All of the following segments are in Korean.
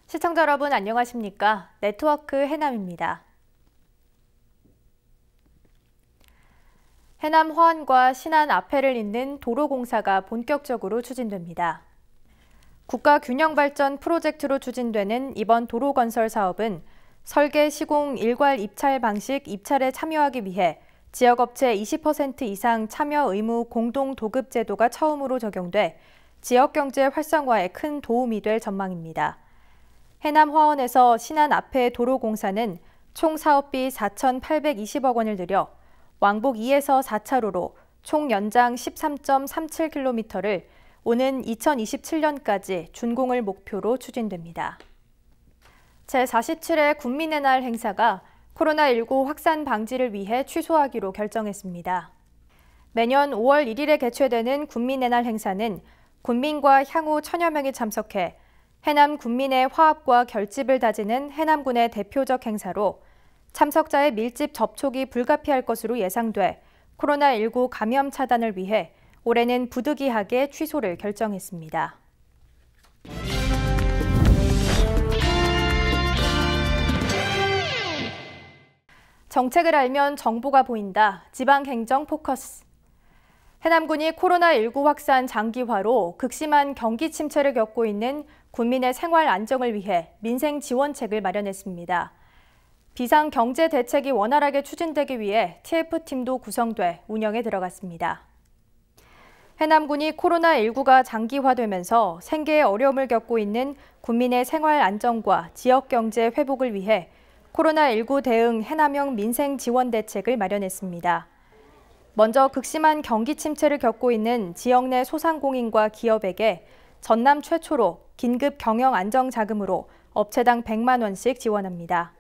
시청자 여러분 안녕하십니까? 네트워크 해남입니다. 해남 허안과 신안 앞해를 잇는 도로 공사가 본격적으로 추진됩니다. 국가균형발전 프로젝트로 추진되는 이번 도로 건설 사업은 설계, 시공, 일괄 입찰 방식 입찰에 참여하기 위해 지역업체 20% 이상 참여 의무 공동 도급 제도가 처음으로 적용돼 지역경제 활성화에 큰 도움이 될 전망입니다. 해남 화원에서 신안 앞해 도로 공사는 총 사업비 4,820억 원을 들여 왕복 2에서 4차로로 총 연장 13.37km를 오는 2027년까지 준공을 목표로 추진됩니다. 제47회 군민의 날 행사가 코로나19 확산 방지를 위해 취소하기로 결정했습니다. 매년 5월 1일에 개최되는 군민의 날 행사는 군민과 향후 1000여 명이 참석해 해남 군민의 화합과 결집을 다지는 해남군의 대표적 행사로 참석자의 밀집 접촉이 불가피할 것으로 예상돼 코로나19 감염 차단을 위해 올해는 부득이하게 취소를 결정했습니다. 정책을 알면 정보가 보인다. 지방행정 포커스. 해남군이 코로나19 확산 장기화로 극심한 경기 침체를 겪고 있는 군민의 생활 안정을 위해 민생 지원책을 마련했습니다. 비상경제 대책이 원활하게 추진되기 위해 TF팀도 구성돼 운영에 들어갔습니다. 해남군이 코로나19가 장기화되면서 생계에 어려움을 겪고 있는 군민의 생활 안정과 지역경제 회복을 위해 코로나19 대응 해남형 민생 지원 대책을 마련했습니다. 먼저 극심한 경기 침체를 겪고 있는 지역 내 소상공인과 기업에게 전남 최초로 긴급 경영 안정 자금으로 업체당 100만 원씩 지원합니다.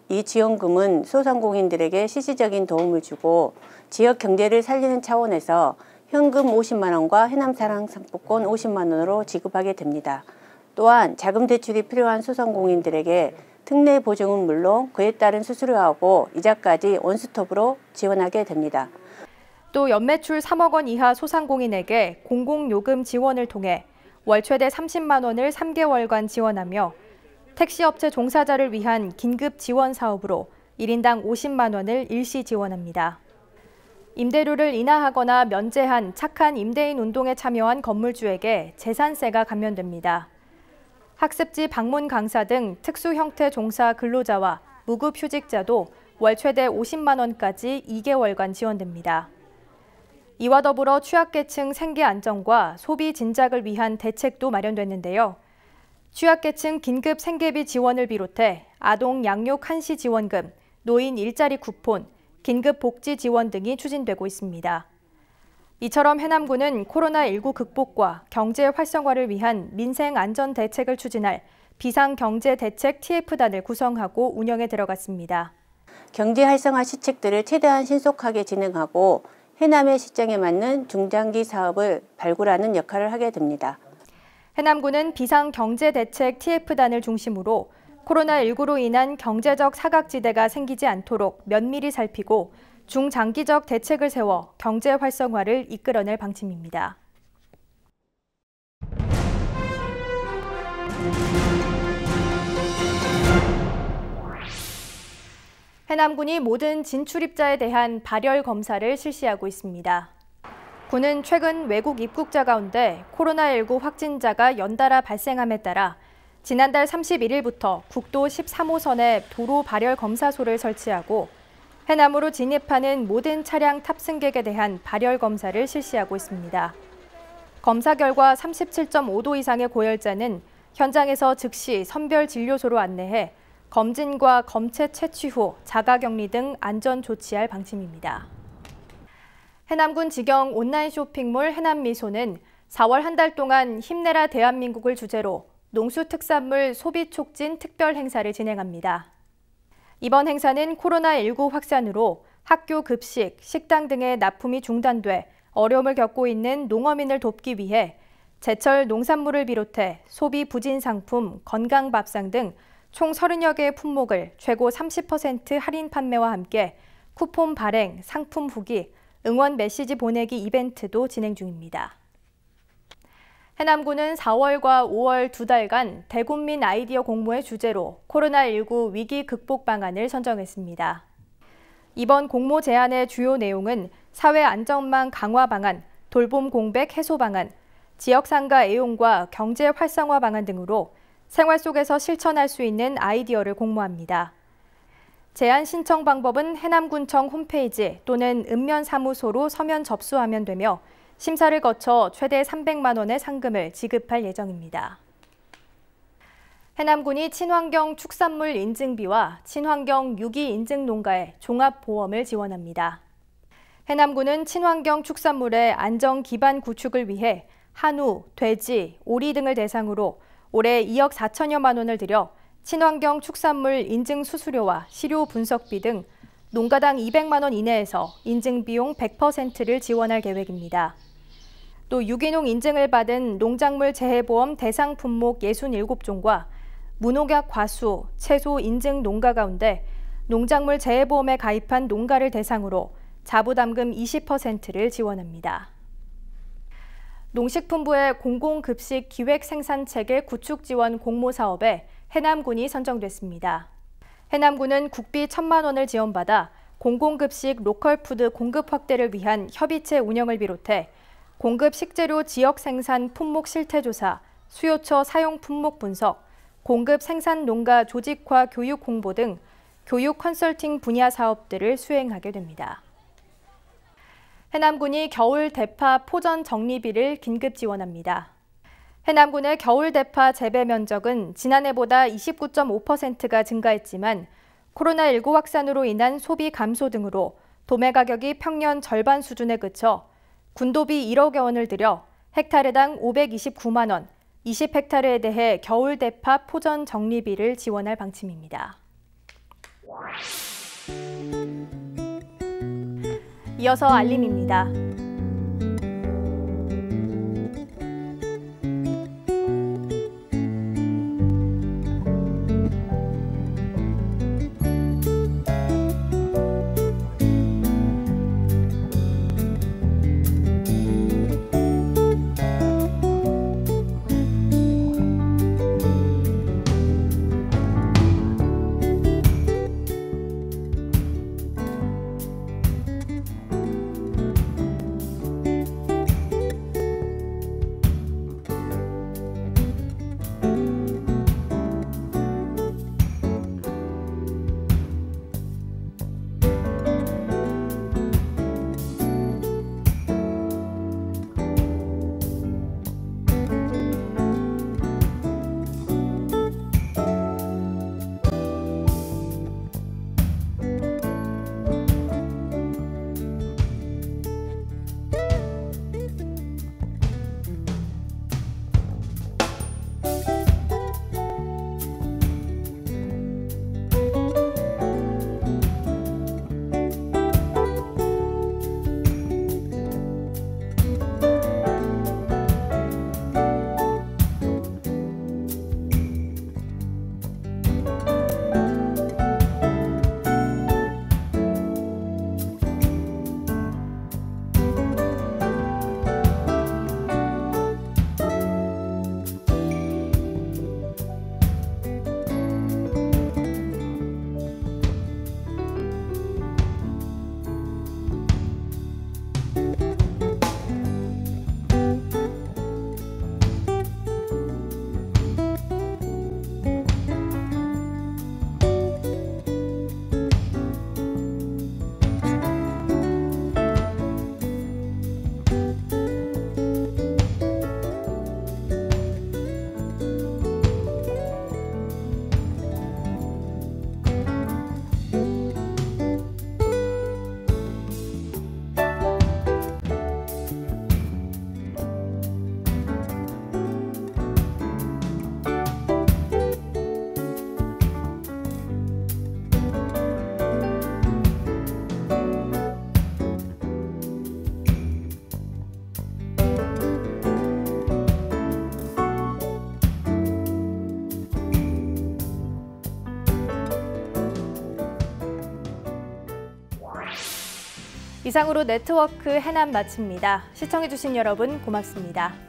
이 지원금은 소상공인들에게 실질적인 도움을 주고 지역 경제를 살리는 차원에서 현금 50만 원과 해남사랑 상품권 50만 원으로 지급하게 됩니다. 또한 자금 대출이 필요한 소상공인들에게 특례 보증은 물론 그에 따른 수수료하고 이자까지 원스톱으로 지원하게 됩니다. 또 연매출 3억 원 이하 소상공인에게 공공요금 지원을 통해 월 최대 30만 원을 3개월간 지원하며 택시업체 종사자를 위한 긴급 지원 사업으로 1인당 50만 원을 일시 지원합니다. 임대료를 인하하거나 면제한 착한 임대인 운동에 참여한 건물주에게 재산세가 감면됩니다. 학습지 방문 강사 등 특수 형태 종사 근로자와 무급휴직자도 월 최대 50만 원까지 2개월간 지원됩니다. 이와 더불어 취약계층 생계 안정과 소비 진작을 위한 대책도 마련됐는데요. 취약계층 긴급 생계비 지원을 비롯해 아동 양육 한시 지원금, 노인 일자리 쿠폰, 긴급 복지 지원 등이 추진되고 있습니다. 이처럼 해남군은 코로나19 극복과 경제 활성화를 위한 민생 안전 대책을 추진할 비상경제대책 TF단을 구성하고 운영에 들어갔습니다. 경제 활성화 시책들을 최대한 신속하게 진행하고 해남의 시장에 맞는 중장기 사업을 발굴하는 역할을 하게 됩니다. 해남군은 비상경제대책 TF단을 중심으로 코로나19로 인한 경제적 사각지대가 생기지 않도록 면밀히 살피고 중장기적 대책을 세워 경제 활성화를 이끌어낼 방침입니다. 해남군이 모든 진출입자에 대한 발열 검사를 실시하고 있습니다. 군은 최근 외국 입국자 가운데 코로나19 확진자가 연달아 발생함에 따라 지난달 31일부터 국도 13호선에 도로 발열 검사소를 설치하고 해남으로 진입하는 모든 차량 탑승객에 대한 발열 검사를 실시하고 있습니다. 검사 결과 37.5도 이상의 고열자는 현장에서 즉시 선별진료소로 안내해 검진과 검체 채취 후 자가격리 등 안전 조치할 방침입니다. 해남군 직영 온라인 쇼핑몰 해남미소는 4월 한 달 동안 힘내라 대한민국을 주제로 농수특산물 소비 촉진 특별 행사를 진행합니다. 이번 행사는 코로나19 확산으로 학교 급식, 식당 등의 납품이 중단돼 어려움을 겪고 있는 농어민을 돕기 위해 제철 농산물을 비롯해 소비 부진 상품, 건강밥상 등 총 30여 개의 품목을 최고 30% 할인 판매와 함께 쿠폰 발행, 상품 후기, 응원 메시지 보내기 이벤트도 진행 중입니다. 해남군은 4월과 5월 2달간 대국민 아이디어 공모의 주제로 코로나19 위기 극복 방안을 선정했습니다. 이번 공모 제안의 주요 내용은 사회 안전망 강화 방안, 돌봄 공백 해소 방안, 지역 상가 애용과 경제 활성화 방안 등으로 생활 속에서 실천할 수 있는 아이디어를 공모합니다. 제안 신청 방법은 해남군청 홈페이지 또는 읍면사무소로 서면 접수하면 되며 심사를 거쳐 최대 300만 원의 상금을 지급할 예정입니다. 해남군이 친환경 축산물 인증비와 친환경 유기 인증 농가에 종합보험을 지원합니다. 해남군은 친환경 축산물의 안전 기반 구축을 위해 한우, 돼지, 오리 등을 대상으로 올해 2억 4천여만 원을 들여 친환경 축산물 인증 수수료와 시료 분석비 등 농가당 200만 원 이내에서 인증 비용 100%를 지원할 계획입니다. 또 유기농 인증을 받은 농작물 재해보험 대상 품목 67종과 무농약 과수, 채소 인증 농가 가운데 농작물 재해보험에 가입한 농가를 대상으로 자부담금 20%를 지원합니다. 농식품부의 공공급식 기획생산체계 구축 지원 공모 사업에 해남군이 선정됐습니다. 해남군은 국비 1,000만 원을 지원받아 공공급식 로컬푸드 공급 확대를 위한 협의체 운영을 비롯해 공급 식재료 지역 생산 품목 실태 조사, 수요처 사용 품목 분석, 공급 생산 농가 조직화 교육 홍보 등 교육 컨설팅 분야 사업들을 수행하게 됩니다. 해남군이 겨울 대파 포전 정리비를 긴급 지원합니다. 해남군의 겨울 대파 재배 면적은 지난해보다 29.5%가 증가했지만 코로나19 확산으로 인한 소비 감소 등으로 도매 가격이 평년 절반 수준에 그쳐 군도비 1억여 원을 들여 헥타르당 529만 원, 20헥타르에 대해 겨울 대파 포전 정리비를 지원할 방침입니다. 이어서 알림입니다. 이상으로 네트워크 해남 마칩니다. 시청해주신 여러분 고맙습니다.